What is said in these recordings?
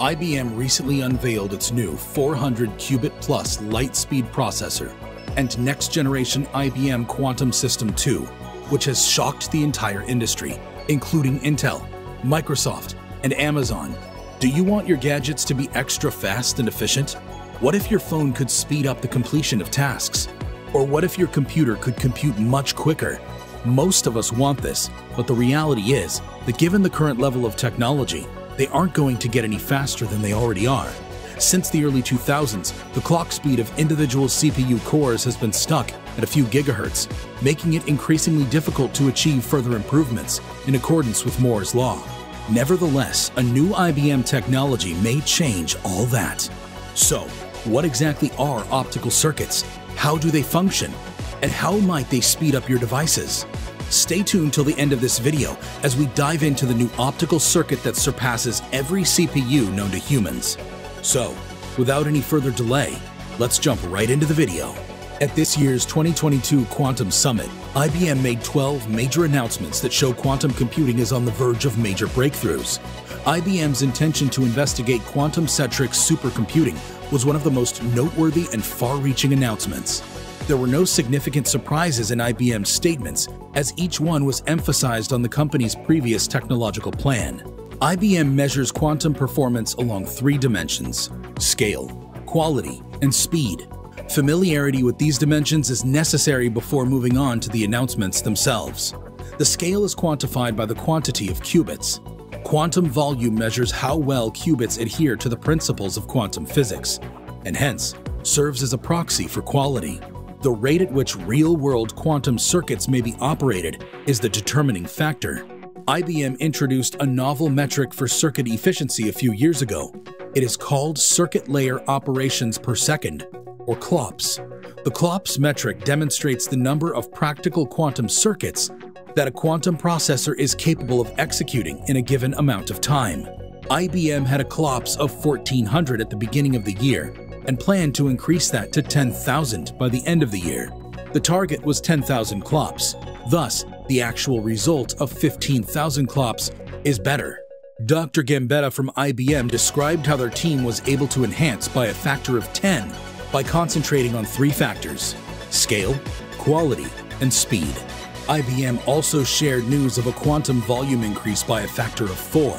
IBM recently unveiled its new 400 qubit plus light-speed processor and next-generation IBM Quantum System 2, which has shocked the entire industry, including Intel, Microsoft, and Amazon. Do you want your gadgets to be extra fast and efficient? What if your phone could speed up the completion of tasks? Or what if your computer could compute much quicker? Most of us want this, but the reality is that given the current level of technology, they aren't going to get any faster than they already are. Since the early 2000s, the clock speed of individual CPU cores has been stuck at a few gigahertz, making it increasingly difficult to achieve further improvements in accordance with Moore's law. Nevertheless, a new IBM technology may change all that. So, what exactly are optical circuits? How do they function? And how might they speed up your devices? Stay tuned till the end of this video as we dive into the new optical circuit that surpasses every CPU known to humans. So, without any further delay, let's jump right into the video. At this year's 2022 Quantum Summit, IBM made 12 major announcements that show quantum computing is on the verge of major breakthroughs. IBM's intention to investigate quantum-centric supercomputing was one of the most noteworthy and far-reaching announcements. There were no significant surprises in IBM's statements, as each one was emphasized on the company's previous technological plan. IBM measures quantum performance along three dimensions: scale, quality, and speed. Familiarity with these dimensions is necessary before moving on to the announcements themselves. The scale is quantified by the quantity of qubits. Quantum volume measures how well qubits adhere to the principles of quantum physics, and hence serves as a proxy for quality. The rate at which real-world quantum circuits may be operated is the determining factor. IBM introduced a novel metric for circuit efficiency a few years ago. It is called Circuit Layer Operations per Second, or CLOPS. The CLOPS metric demonstrates the number of practical quantum circuits that a quantum processor is capable of executing in a given amount of time. IBM had a CLOPS of 1,400 at the beginning of the year and planned to increase that to 10,000 by the end of the year. The target was 10,000 CLOPS. Thus, the actual result of 15,000 CLOPS is better. Dr. Gambetta from IBM described how their team was able to enhance by a factor of 10 by concentrating on three factors: scale, quality, and speed. IBM also shared news of a quantum volume increase by a factor of 4.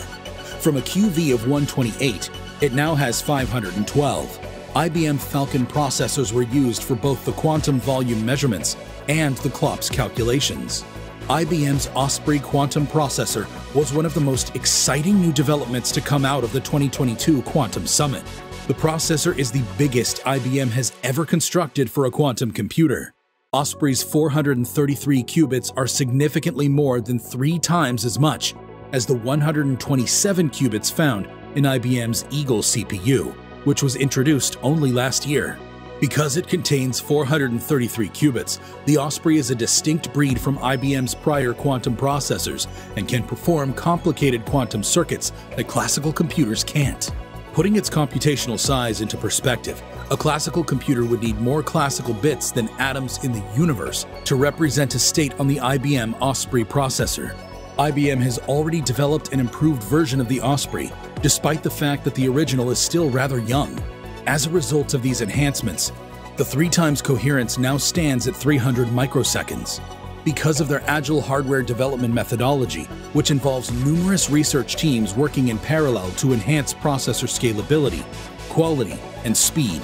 From a QV of 128, it now has 512. IBM Falcon processors were used for both the quantum volume measurements and the CLOPS calculations. IBM's Osprey quantum processor was one of the most exciting new developments to come out of the 2022 Quantum Summit. The processor is the biggest IBM has ever constructed for a quantum computer. Osprey's 433 qubits are significantly more than 3 times as much as the 127 qubits found in IBM's Eagle CPU, which was introduced only last year. Because it contains 433 qubits, the Osprey is a distinct breed from IBM's prior quantum processors and can perform complicated quantum circuits that classical computers can't. Putting its computational size into perspective, a classical computer would need more classical bits than atoms in the universe to represent a state on the IBM Osprey processor. IBM has already developed an improved version of the Osprey, despite the fact that the original is still rather young. As a result of these enhancements, the 3 times coherence now stands at 300 microseconds. Because of their agile hardware development methodology, which involves numerous research teams working in parallel to enhance processor scalability, quality, and speed,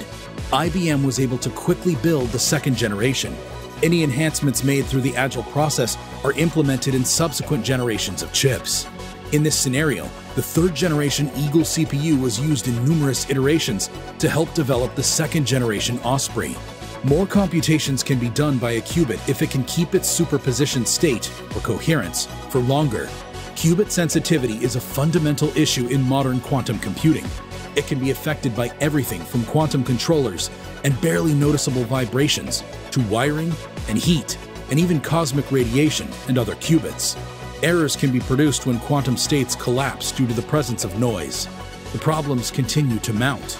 IBM was able to quickly build the second generation. Any enhancements made through the agile process are implemented in subsequent generations of chips. In this scenario, the 3rd generation Eagle CPU was used in numerous iterations to help develop the 2nd generation Osprey. More computations can be done by a qubit if it can keep its superposition state, or coherence, for longer. Qubit sensitivity is a fundamental issue in modern quantum computing. It can be affected by everything from quantum controllers and barely noticeable vibrations to wiring and heat, and even cosmic radiation and other qubits. Errors can be produced when quantum states collapse due to the presence of noise. The problems continue to mount.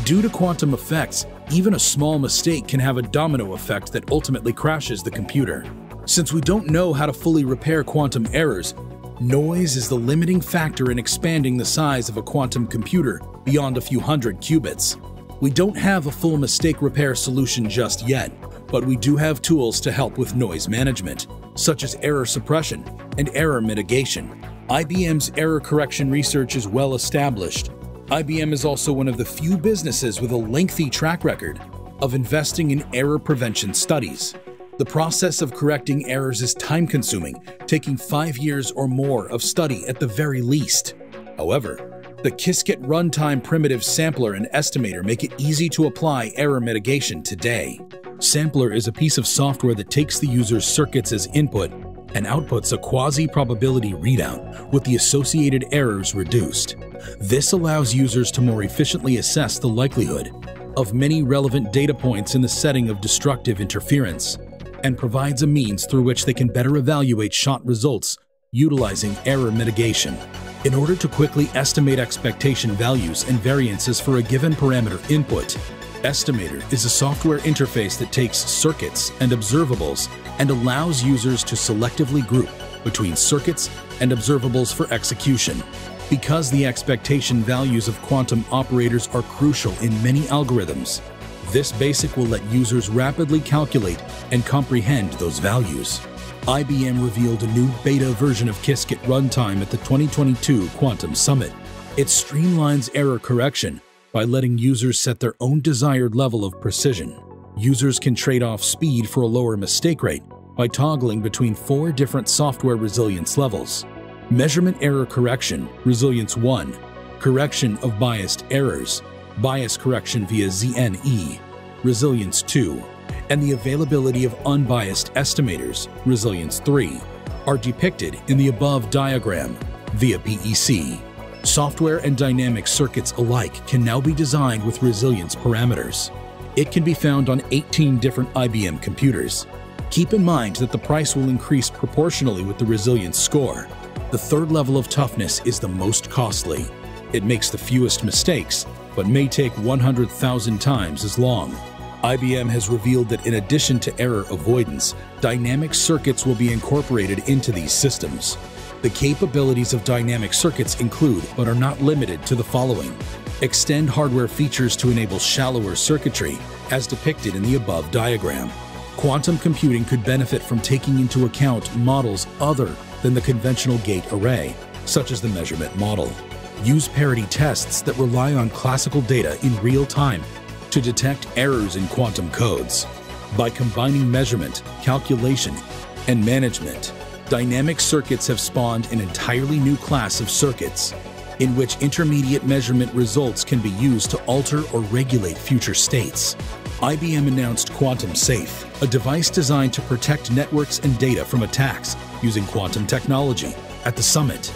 Due to quantum effects, even a small mistake can have a domino effect that ultimately crashes the computer. Since we don't know how to fully repair quantum errors, Noise is the limiting factor in expanding the size of a quantum computer beyond a few hundred qubits. We don't have a full mistake repair solution just yet, but we do have tools to help with noise management, such as error suppression and error mitigation. IBM's error correction research is well established. IBM is also one of the few businesses with a lengthy track record of investing in error prevention studies. The process of correcting errors is time-consuming, taking 5 years or more of study at the very least. However, the Qiskit runtime primitive sampler and estimator make it easy to apply error mitigation today. Sampler is a piece of software that takes the user's circuits as input and outputs a quasi-probability readout with the associated errors reduced. This allows users to more efficiently assess the likelihood of many relevant data points in the setting of destructive interference, and provides a means through which they can better evaluate shot results utilizing error mitigation. In order to quickly estimate expectation values and variances for a given parameter input, Estimator is a software interface that takes circuits and observables and allows users to selectively group between circuits and observables for execution. Because the expectation values of quantum operators are crucial in many algorithms, this basic will let users rapidly calculate and comprehend those values. IBM revealed a new beta version of Qiskit runtime at the 2022 Quantum Summit. It streamlines error correction by letting users set their own desired level of precision. Users can trade off speed for a lower mistake rate by toggling between 4 different software resilience levels: measurement error correction, resilience 1, correction of biased errors, bias correction via ZNE, resilience 2, and the availability of unbiased estimators, resilience 3, are depicted in the above diagram via PEC. Software and dynamic circuits alike can now be designed with resilience parameters. It can be found on 18 different IBM computers. Keep in mind that the price will increase proportionally with the resilience score. The third level of toughness is the most costly. It makes the fewest mistakes, but may take 100,000 times as long. IBM has revealed that in addition to error avoidance, dynamic circuits will be incorporated into these systems. The capabilities of dynamic circuits include, but are not limited to, the following: extend hardware features to enable shallower circuitry, as depicted in the above diagram. Quantum computing could benefit from taking into account models other than the conventional gate array, such as the measurement model. Use parity tests that rely on classical data in real time to detect errors in quantum codes. By combining measurement, calculation, and management, dynamic circuits have spawned an entirely new class of circuits in which intermediate measurement results can be used to alter or regulate future states. IBM announced Quantum Safe, a device designed to protect networks and data from attacks using quantum technology, at the summit.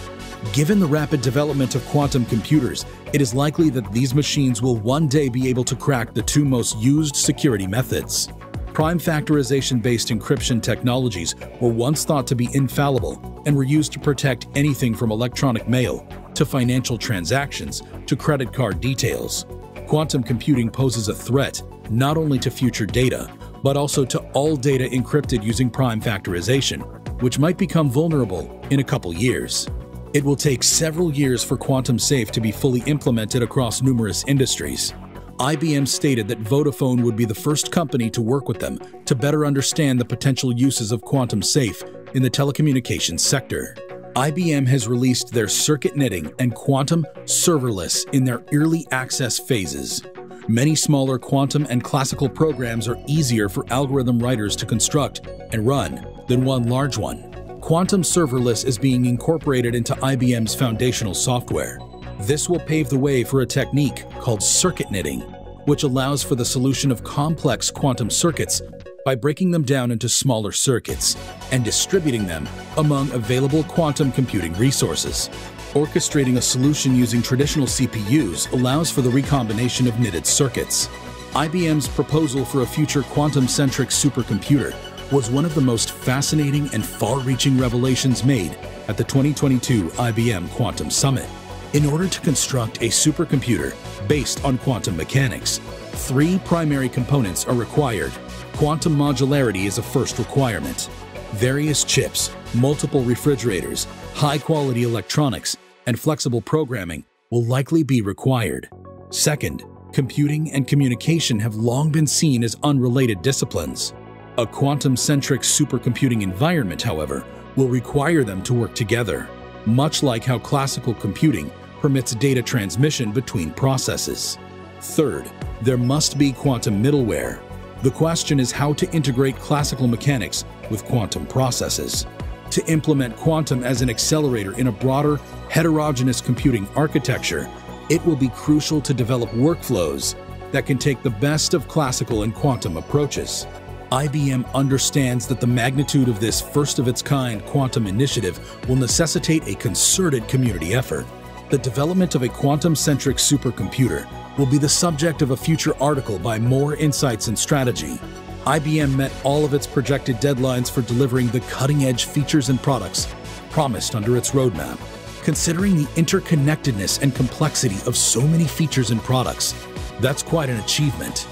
Given the rapid development of quantum computers, it is likely that these machines will one day be able to crack the 2 most used security methods. Prime factorization-based encryption technologies were once thought to be infallible and were used to protect anything from electronic mail to financial transactions to credit card details. Quantum computing poses a threat not only to future data, but also to all data encrypted using prime factorization, which might become vulnerable in a couple years. It will take several years for Quantum Safe to be fully implemented across numerous industries. IBM stated that Vodafone would be the first company to work with them to better understand the potential uses of Quantum Safe in the telecommunications sector. IBM has released their circuit knitting and quantum serverless in their early access phases. Many smaller quantum and classical programs are easier for algorithm writers to construct and run than one large one. Quantum serverless is being incorporated into IBM's foundational software. This will pave the way for a technique called circuit knitting, which allows for the solution of complex quantum circuits by breaking them down into smaller circuits and distributing them among available quantum computing resources. Orchestrating a solution using traditional CPUs allows for the recombination of knitted circuits. IBM's proposal for a future quantum-centric supercomputer was one of the most fascinating and far-reaching revelations made at the 2022 IBM Quantum Summit. In order to construct a supercomputer based on quantum mechanics, 3 primary components are required. Quantum modularity is a first requirement. Various chips, multiple refrigerators, high-quality electronics, and flexible programming will likely be required. Second, computing and communication have long been seen as unrelated disciplines. A quantum-centric supercomputing environment, however, will require them to work together, much like how classical computing permits data transmission between processes. Third, there must be quantum middleware. The question is how to integrate classical mechanics with quantum processes. To implement quantum as an accelerator in a broader, heterogeneous computing architecture, it will be crucial to develop workflows that can take the best of classical and quantum approaches. IBM understands that the magnitude of this first-of-its-kind quantum initiative will necessitate a concerted community effort. The development of a quantum-centric supercomputer will be the subject of a future article by More Insights and Strategy. IBM met all of its projected deadlines for delivering the cutting-edge features and products promised under its roadmap. Considering the interconnectedness and complexity of so many features and products, that's quite an achievement.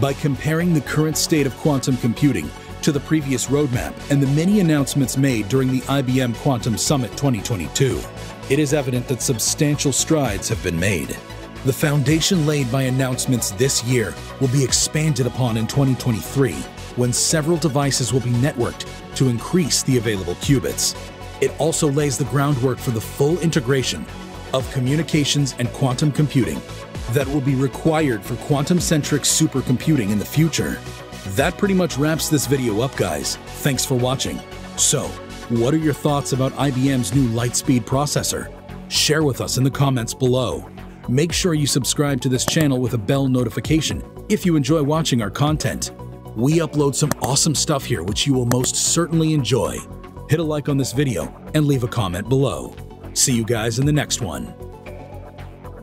By comparing the current state of quantum computing to the previous roadmap and the many announcements made during the IBM Quantum Summit 2022, it is evident that substantial strides have been made. The foundation laid by announcements this year will be expanded upon in 2023, when several devices will be networked to increase the available qubits. It also lays the groundwork for the full integration of communications and quantum computing that will be required for quantum-centric supercomputing in the future. That pretty much wraps this video up, guys. Thanks for watching. So, what are your thoughts about IBM's new Lightspeed processor? Share with us in the comments below. Make sure you subscribe to this channel with a bell notification if you enjoy watching our content. We upload some awesome stuff here which you will most certainly enjoy. Hit a like on this video and leave a comment below. See you guys in the next one.